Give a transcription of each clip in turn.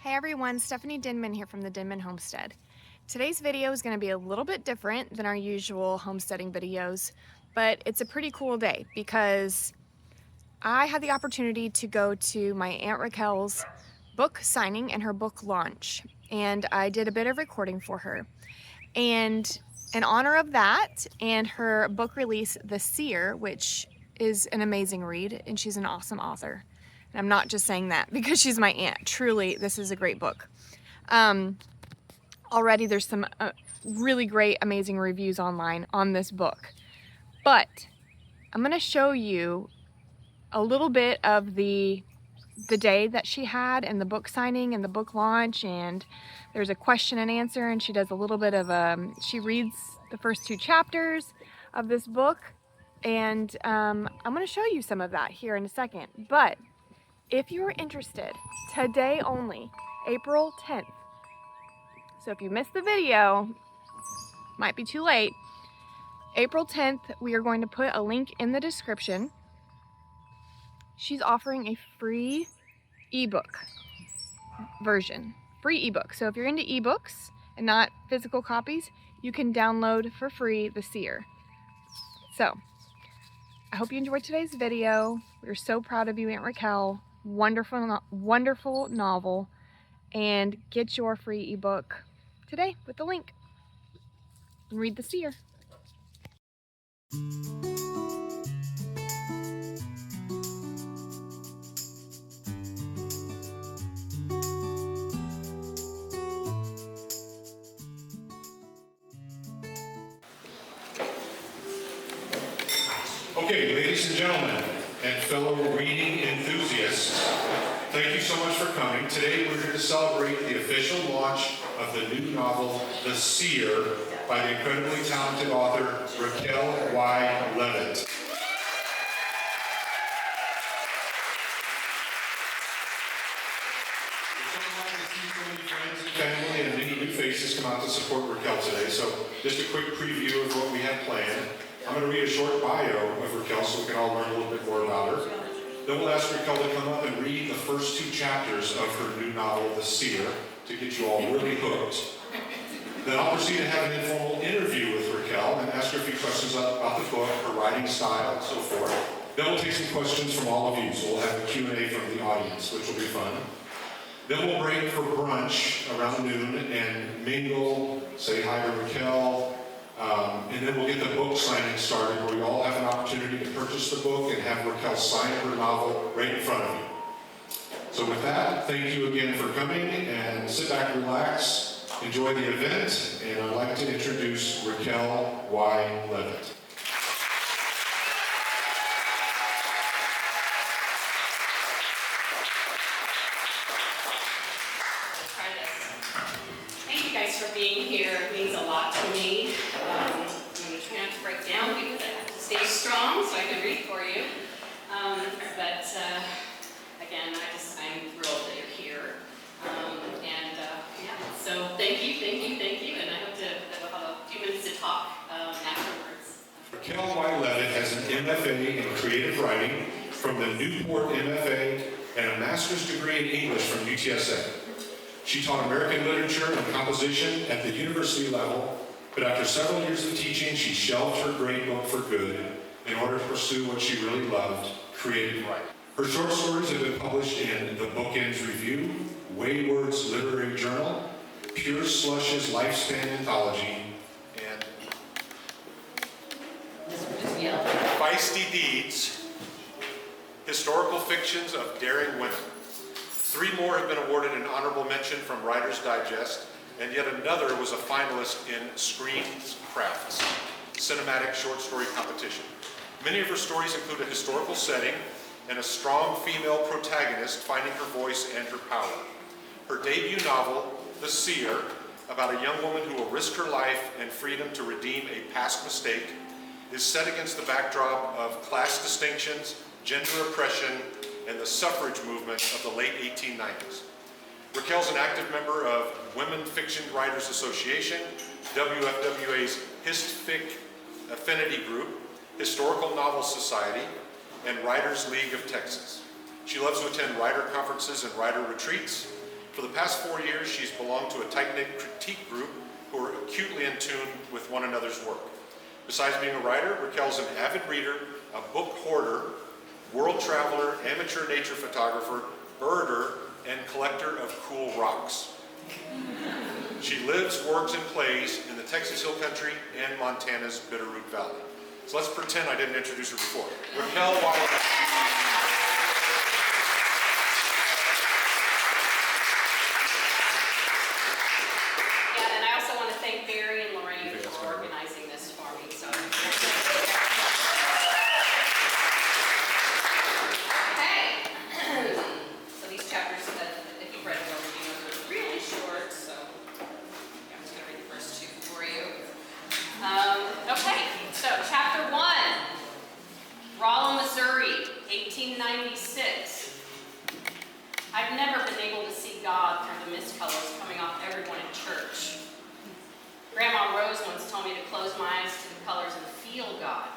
Hey everyone, Stephanie Denman here from the Denman Homestead. Today's video is going to be a little bit different than our usual homesteading videos, but it's a pretty cool day because I had the opportunity to go to my Aunt Raquel's book signing and her book launch, and I did a bit of recording for her. And in honor of that and her book release, The Seer, which is an amazing read, and she's an awesome author. And I'm not just saying that because she's my aunt. Truly, this is a great book. Already there's some really great, amazing reviews online on this book. But I'm going to show you a little bit of the day that she had and the book signing and the book launch, and there's a question and answer, and she does a little bit of she reads the first 2 chapters of this book, and I'm going to show you some of that here in a second. But if you're interested, today only, April 10th, so if you missed the video, might be too late, April 10th, we are going to put a link in the description. She's offering a free ebook version, free ebook. So if you're into ebooks and not physical copies, you can download for free The Seer. So I hope you enjoyed today's video. We're so proud of you, Aunt Raquel. Wonderful novel, and get your free ebook today with the link and read The Seer. Okay, ladies and gentlemen, and fellow reading enthusiasts, thank you so much for coming. Today we're here to celebrate the official launch of the new novel, The Seer, by the incredibly talented author, Raquel Y. Levitt. Family and many new faces come out to support Raquel today, so just a quick preview of what we have planned. I'm going to read a short bio of Raquel so we can all learn a little bit more about her. Then we'll ask Raquel to come up and read the first 2 chapters of her new novel, The Seer, to get you all really hooked. Then I'll proceed to have an informal interview with Raquel and ask her a few questions about the book, her writing style, and so forth. Then we'll take some questions from all of you, so we'll have a Q&A from the audience, which will be fun. Then we'll break for brunch around noon and mingle, say hi to Raquel, and then we'll get the book signing started where you all have an opportunity to purchase the book and have Raquel sign her novel right in front of you. So with that, thank you again for coming, and sit back, relax, enjoy the event, and I'd like to introduce Raquel Y. Levitt. Thank you guys for being here. It means a lot to me. I'm going to try not to break down because I have to stay strong so I can read for you. Again, I'm thrilled that you're here. So thank you, and I hope that we'll have a few minutes to talk afterwards. Raquel Y. Levitt has an MFA in creative writing from the Newport MFA and a master's degree in English from UTSA. She taught American literature and composition at the university level, but after several years of teaching, she shelved her grade book for good in order to pursue what she really loved, creative writing. Her short stories have been published in the Bookends Review, Wayward's Literary Journal, Pure Slush's Lifespan Anthology, and Feisty Deeds, Historical Fictions of Daring Women. 3 more have been awarded an honorable mention from Writer's Digest, and yet another was a finalist in Screen's Crafts, cinematic short story competition. Many of her stories include a historical setting and a strong female protagonist finding her voice and her power. Her debut novel, The Seer, about a young woman who will risk her life and freedom to redeem a past mistake, is set against the backdrop of class distinctions, gender oppression, and the suffrage movement of the late 1890s. Raquel's an active member of Women Fiction Writers Association, WFWA's HistFic Affinity Group, Historical Novel Society, and Writers League of Texas. She loves to attend writer conferences and writer retreats. For the past 4 years, she's belonged to a tight-knit critique group who are acutely in tune with one another's work. Besides being a writer, Raquel's an avid reader, a book hoarder, world traveler, amateur nature photographer, birder, and collector of cool rocks. She lives, works, and plays in the Texas Hill Country and Montana's Bitterroot Valley. So let's pretend I didn't introduce her before. Raquel Wilder. Yeah, and I also want to thank Barry and Lorraine for organizing this for me. So, okay. So these chapters, if you've read the overview, are really short. So I'm just going to read the first 2 for you. Okay, so chapter 1, Rolla, Missouri, 1896. I've never been able to see God through the mist colors coming off everyone at church. Grandma Rose once told me to close my eyes to the colors and feel God.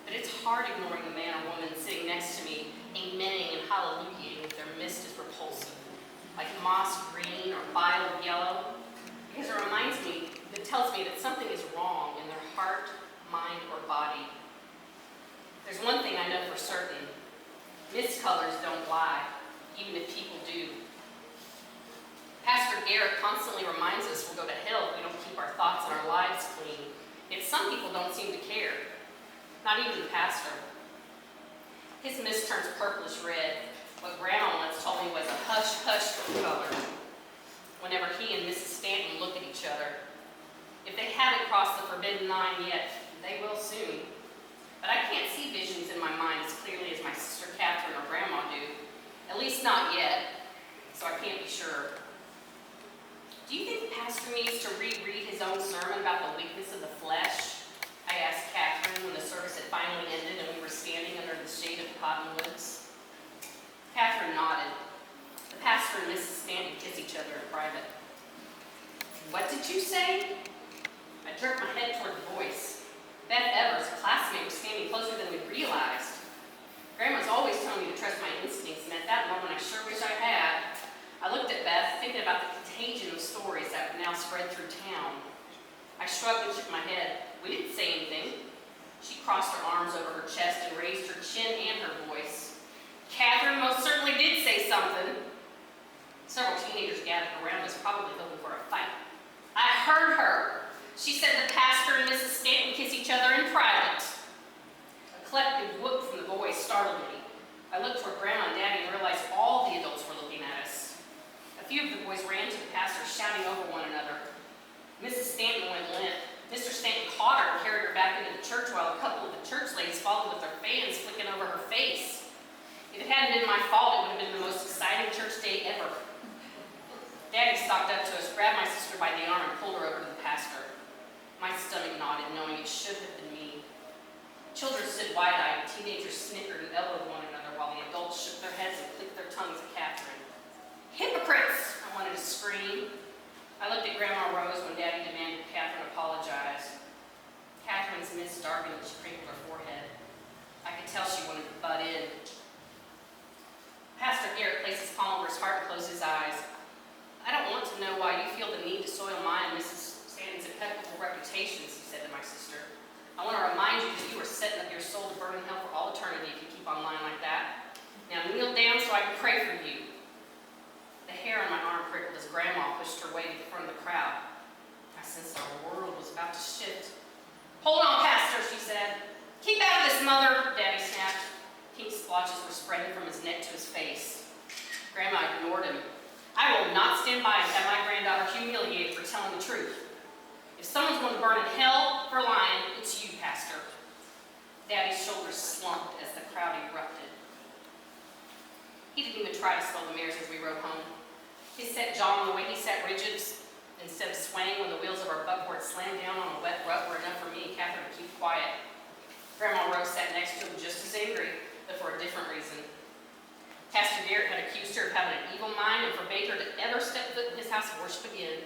But it's hard ignoring the man or woman sitting next to me, amening and hallelujahing with their mist is repulsive, like moss green or bile yellow, because it tells me that something is wrong in their heart, mind, or body. There's one thing I know for certain. Mist colors don't lie, even if people do. Pastor Garrett constantly reminds us we'll go to hell if we don't keep our thoughts and our lives clean. Yet some people don't seem to care. Not even the pastor. His mist turns purplish red. What Grandma once told me was a hush-hush color. Whenever he and Mrs. Stanton look at each other. If they haven't crossed the forbidden line yet, they will soon. But I can't see visions in my mind as clearly as my sister Catherine or Grandma do. At least not yet, so I can't be sure. Do you think the pastor needs to reread his own sermon about the weakness of the flesh? I asked Catherine when the service had finally ended and we were standing under the shade of cottonwoods. Catherine nodded. The pastor and Mrs. Stanton kiss each other in private. What did you say? I jerked my head toward the voice. Beth Evers, a classmate, was standing closer than we realized. Grandma's always telling me to trust my instincts, and at that moment I sure wish I had. I looked at Beth, thinking about the contagion of stories that would now spread through town. I shrugged and shook my head. We didn't say anything. She crossed her arms over her chest and raised her chin and her voice. Catherine most certainly did say something. Several teenagers gathered around us, probably hoping for a fight. I heard her. She said the pastor and Mrs. Stanton kiss each other in private. A collective whoop from the boys startled me. I looked toward Grandma and Daddy and realized all the adults were looking at us. A few of the boys ran to the pastor, shouting over one another. Mrs. Stanton went limp. Mr. Stanton caught her and carried her back into the church while a couple of the church ladies followed with their fans flicking over her face. If it hadn't been my fault, it would have been the most exciting church day ever. Daddy stalked up to us, grabbed my sister by the arm, and pulled her over to the pastor. My stomach nodded, knowing it should have been me. Children stood wide-eyed, teenagers snickered and elbowed one another, while the adults shook their heads and clicked their tongues at Catherine. Hypocrites! I wanted to scream. I looked at Grandma Rose when Daddy demanded Catherine apologize. Catherine's mist darkened and she crinkled her forehead. I could tell she wanted to butt in. Pastor Garrett placed his palm over his heart and closed his eyes. I don't want to know why you feel the need to soil my and Mrs. Stanton's impeccable reputations, he said to my sister. I want to remind you that you are setting up your soul to burn in hell for all eternity if you keep on lying like that. Now kneel down so I can pray for you. The hair on my arm prickled as Grandma pushed her way to the front of the crowd. I sensed our world was about to shift. Hold on, Pastor, she said. Keep out of this, Mother, Daddy snapped. Pink splotches were spreading from his neck to his face. Grandma ignored him. I will not stand by and have my granddaughter humiliated for telling the truth. If someone's going to burn in hell for lying, it's you, Pastor. Daddy's shoulders slumped as the crowd erupted. He didn't even try to slow the mares as we rode home. His set jaw and the way he sat rigid, instead of swaying when the wheels of our buckboard slammed down on the wet rut, were enough for me and Catherine to keep quiet. Grandma Rose sat next to him just as angry, but for a different reason. Pastor Garrett had accused her of having an evil mind and forbade her to ever step foot in his house of worship again.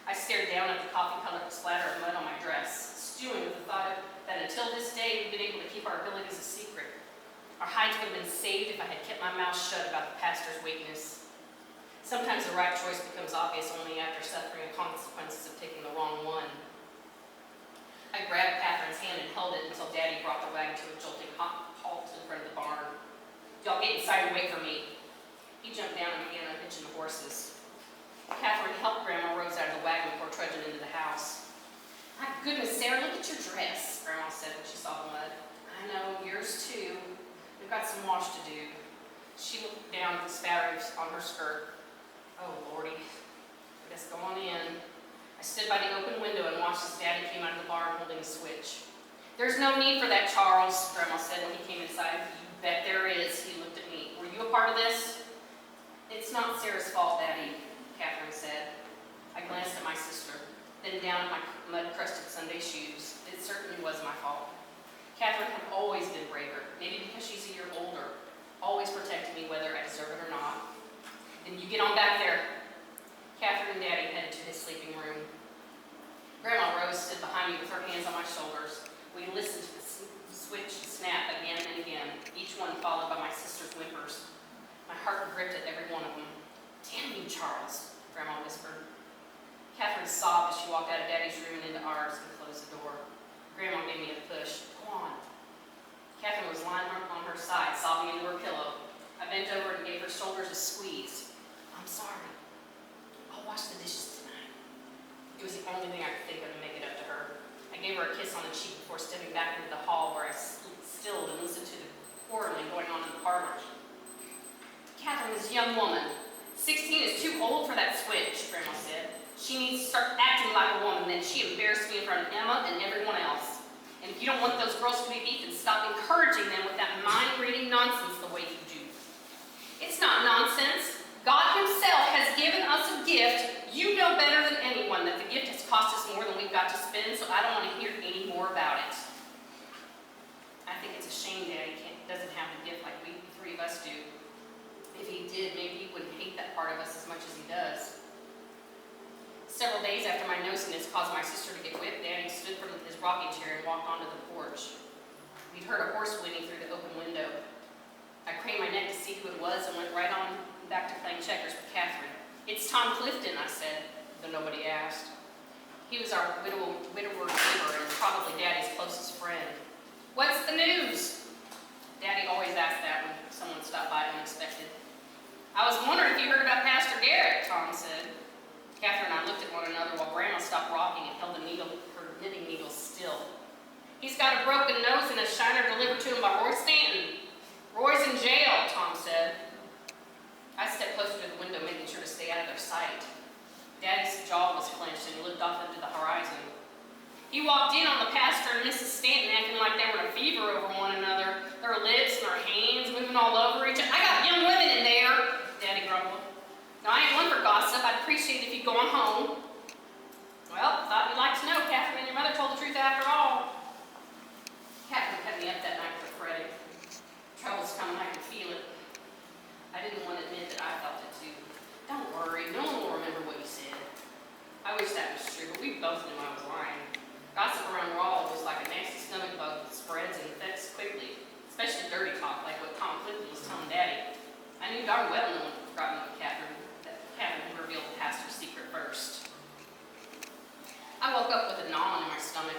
I stared down at the coffee-colored splatter of mud on my dress, stewing with the thought that until this day we've been able to keep our abilities a secret. Our hides would have been saved if I had kept my mouth shut about the pastor's weakness. Sometimes the right choice becomes obvious only after suffering the consequences of taking the wrong one. I grabbed Catherine's hand and held it until Daddy brought the wagon to a jolting halt in front of the barn. "Y'all get inside and wait for me." He jumped down and began unhitching the horses. Catherine helped Grandma Rose out of the wagon before trudging into the house. "My goodness, Sarah, look at your dress," Grandma said when she saw the mud. "I know, yours too. We've got some wash to do." She looked down at the spattering on her skirt. "Oh, Lordy, I guess go on in." I stood by the open window and watched as Daddy came out of the barn holding a switch. "There's no need for that, Charles," Grandma said when he came inside. "You bet there is." He looked at me. "Were you a part of this?" "It's not Sarah's fault, Daddy," Catherine said. I glanced at my sister, then down at my mud-crusted Sunday shoes. It certainly was my fault. Catherine had always been braver, maybe because she's a year older, always protecting me whether I deserve it or not. "Then you get on back there." Catherine and Daddy headed to his sleeping room. Grandma Rose stood behind me with her hands on my shoulders. We listened to the switch snap again and again, each one followed by my sister's whimpers. My heart gripped at every one of them. "Damn you, Charles," Grandma whispered. Catherine sobbed as she walked out of Daddy's room and into ours and closed the door. Grandma gave me a push. "Go on." Catherine was lying on her side, sobbing into her pillow. I bent over and gave her shoulders a squeeze. "I'm sorry. I'll wash the dishes tonight." It was the only thing I could think of to make it up to her. I gave her a kiss on the cheek before stepping back into the hall where I stilled and listened to the quarreling going on in the parlor. "Catherine is a young woman. 16 is too old for that switch," Grandma said. "She needs to start acting like a woman." Then she embarrassed me in front of Emma and everyone else. "And if you don't want those girls to be beat, then stop encouraging them with that mind-reading nonsense the way you do." "It's not nonsense. God Himself has given us a gift. You know better than anyone that the gift has cost us more than we've got to spend, so I don't want to hear any more about it." I think it's a shame Daddy doesn't have the gift like we three of us do. If he did, maybe he wouldn't hate that part of us as much as he does. Several days after my nosiness caused my sister to get whipped, Daddy stood from his rocking chair and walked onto the porch. We'd heard a horse whinnying through the open window. I craned my neck to see who it was and went right on back to playing checkers with Catherine. "It's Tom Clifton," I said, though nobody asked. He was our widower neighbor and probably Daddy's closest friend. "What's the news?" Daddy always asked that when someone stopped by unexpected. "I was wondering if you heard about Pastor Garrett," Tom said. Catherine and I looked at one another while Grandma stopped rocking and held her knitting needles still. "He's got a broken nose and a shiner delivered to him by Roy Stanton. Roy's in jail," Tom said. I stepped closer to the window, making sure to stay out of their sight. Daddy's jaw was clenched and he looked off into the horizon. "He walked in on the pastor and Mrs. Stanton acting like they were in a fever over one another, their lips and their hands moving all over each other. 'I got young women in there,' Daddy grumbled. 'Now, I ain't one for gossip. I'd appreciate it if you'd go on home.' 'Well, thought you'd like to know. Catherine and your mother told the truth after all.' Catherine kept me up that night with fretting. Trouble's coming, I can feel it. I didn't want to admit that I felt it too. 'Don't worry, no one will remember what you said.' I wish that was true, but we both knew I was lying. Gossip around Raw was like a nasty stomach bug that spreads and infects quickly, especially dirty talk like what Tom Clifton was telling Daddy. I knew darn well no one had forgotten about Catherine, that Catherine had revealed the pastor's secret first. I woke up with a gnawing in my stomach.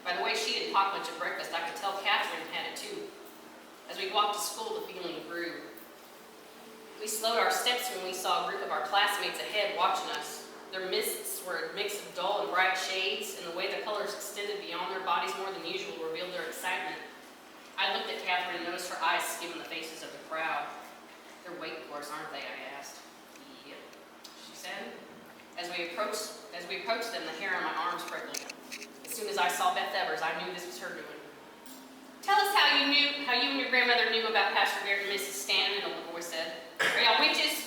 By the way she didn't talk much at breakfast, I could tell Catherine had it too. As we walked to school, the feeling grew. We slowed our steps when we saw a group of our classmates ahead watching us. Their mists were a mix of dull and bright shades, and the way the colors extended beyond their bodies more than usual revealed their excitement. I looked at Catherine and noticed her eyes skimming the faces of the crowd. 'They're waiting for us, aren't they?' I asked. 'Yep,' she said. As we approached them, the hair on my arms prickled. As soon as I saw Beth Evers, I knew this was her doing. 'Tell us how you and your grandmother knew about Pastor Garrett and Mrs. Stanton,' a little voice said. 'Are y'all witches?'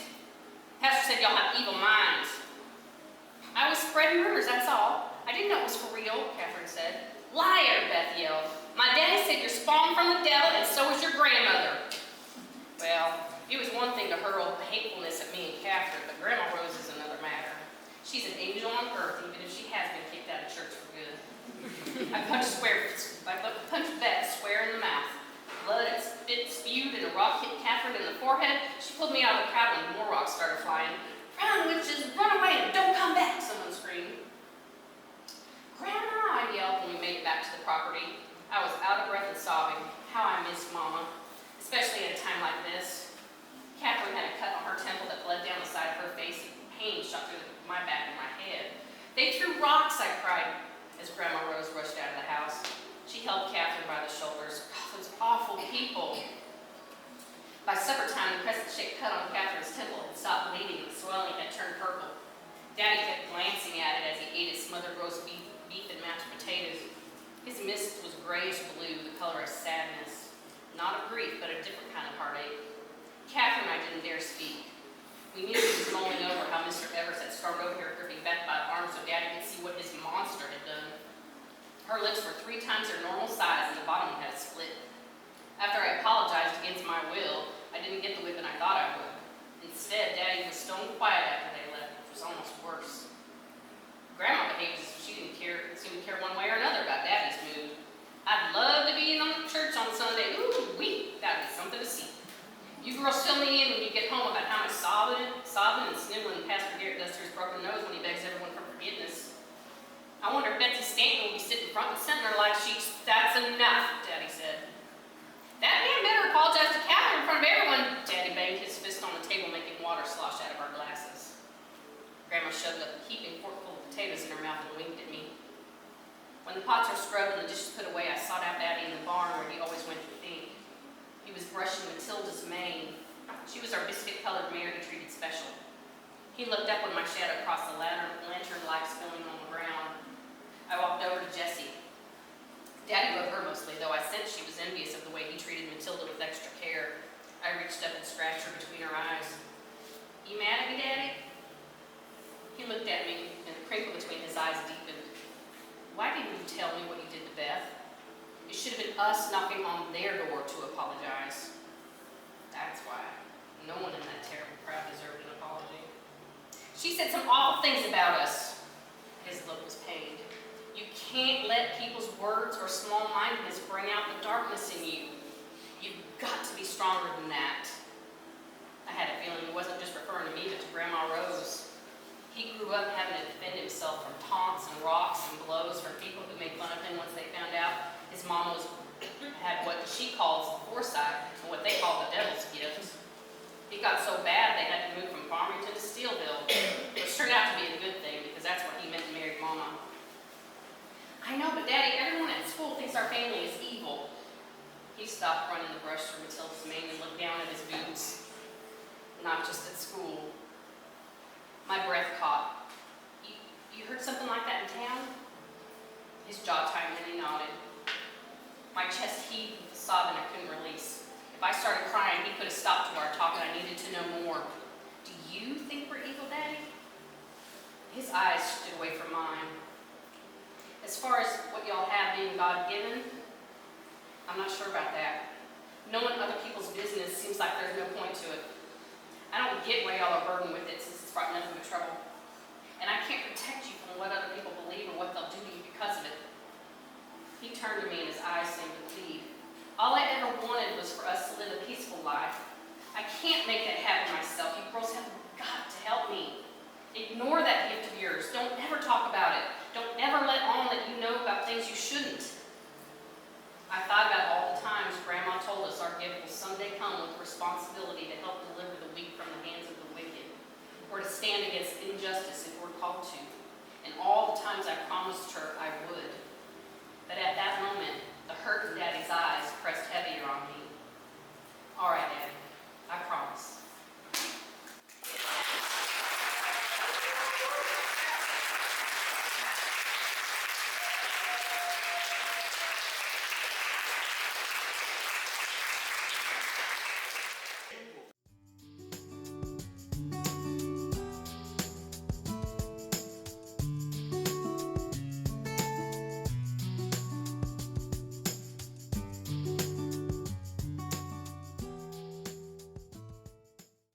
Pastor said y'all have evil minds.' 'I was spreading rumors, that's all. I didn't know it was for real,' Catherine said. 'Liar,' Beth yelled. 'My daddy said you're spawned from the devil, and so is your grandmother.' Well, it was one thing to hurl hatefulness at me and Catherine, but Grandma Rose is another matter. She's an angel on earth, even if she has been kicked out of church for good. I punched Beth square in the mouth. Blood and spit spewed, and a rock hit Catherine in the forehead. She pulled me out of the crowd when more rocks started flying. "Run, witches, run away and don't come back," someone screamed. "Grandma," I yelled when we made it back to the property. I was out of breath and sobbing. How I missed Mama, especially at a time like this. Catherine had a cut on her temple that bled down the side of her face, and pain shot through my back and my head. "They threw rocks," I cried as Grandma Rose rushed out of the house. She held Catherine by the shoulders. "Oh, those awful people." By supper time, the crescent-shaped cut on Catherine's temple had stopped bleeding and the swelling had turned purple. Daddy kept glancing at it as he ate his smothered roast beef and mashed potatoes. His mist was grayish-blue, the color of sadness. Not of grief, but a different kind of heartache. Catherine and I didn't dare speak. We knew he was mulling over how Mr. Evers had stormed over here, gripping Beth by the arm so Daddy could see what his monster had done. Her lips were 3 times their normal size and the bottom had split. After I apologized against my will, I didn't get the whipping I thought I would. Instead, Daddy was stone quiet after they left, which was almost worse. Grandma behaved as if she didn't seem to care one way or another about Daddy's mood. "I'd love to be in church on Sunday. Ooh-wee, that'd be something to see. You girls fill me in when you get home about how much sobbing and sniveling Pastor Garrett does to his broken nose when he begs everyone for forgiveness. I wonder if Betsy Stanton will be sitting front and center like that's enough," Daddy said. "That man better apologize to Catherine in front of everyone." Daddy banged his fist on the table, making water slosh out of our glasses. Grandma shoved a heaping fork full of potatoes in her mouth and winked at me. When the pots were scrubbed and the dishes put away, I sought out Daddy in the barn where he always went to think. He was brushing Matilda's mane. She was our biscuit-colored mare he treated special. He looked up when my shadow crossed the lantern lights filling on the ground. I walked over to Jessie. Daddy loved her mostly, though I sensed she was envious of the way he treated Matilda with extra care. I reached up and scratched her between her eyes. "You mad at me, Daddy?" He looked at me, and the crinkle between his eyes deepened. "Why didn't you tell me what you did to Beth? It should have been us knocking on their door to apologize." "That's why. No one in that terrible crowd deserved an apology. She said some awful things about us." His look was pained. "You can't let people's words or small-mindedness bring out the darkness in you. You've got to be stronger than that." I had a feeling he wasn't just referring to me, but to Grandma Rose. He grew up having to defend himself from taunts and rocks and blows from people who made fun of him once they found out his mom had what she calls foresight and what they call the devil's gift. It got so bad they had to move from Farmington to Steelville, which turned out to be a good thing because that's what he meant to marry Mama. "I know, but Daddy, everyone at school thinks our family is evil." He stopped running the brush through Matilda's mane and looked down at his boots. "Not just at school." My breath caught. You heard something like that in town?" His jaw tightened and he nodded. My chest heaved with a sob and I couldn't release. If I started crying, he could have stopped to our talk and I needed to know more. "Do you think we're evil, Daddy?" His eyes shifted away from mine. "As far as what y'all have being God-given, I'm not sure about that. Knowing other people's business seems like there's no point to it. I don't get why y'all are burdened with it since it's brought nothing but trouble. And I can't protect you from what other people believe or what they'll do to you because of it." He turned to me and his eyes seemed to plead. "All I ever wanted was for us to live a peaceful life. I can't make that happen myself. You girls have got to help me. Ignore that gift of yours. Don't ever talk about it. Don't ever let on that you know about things you shouldn't." I thought about all the times Grandma told us our gift will someday come with responsibility to help deliver the weak from the hands of the wicked, or to stand against injustice if we're called to, and all the times I promised her I would. But at that moment, the hurt in Daddy's eyes pressed heavier on me.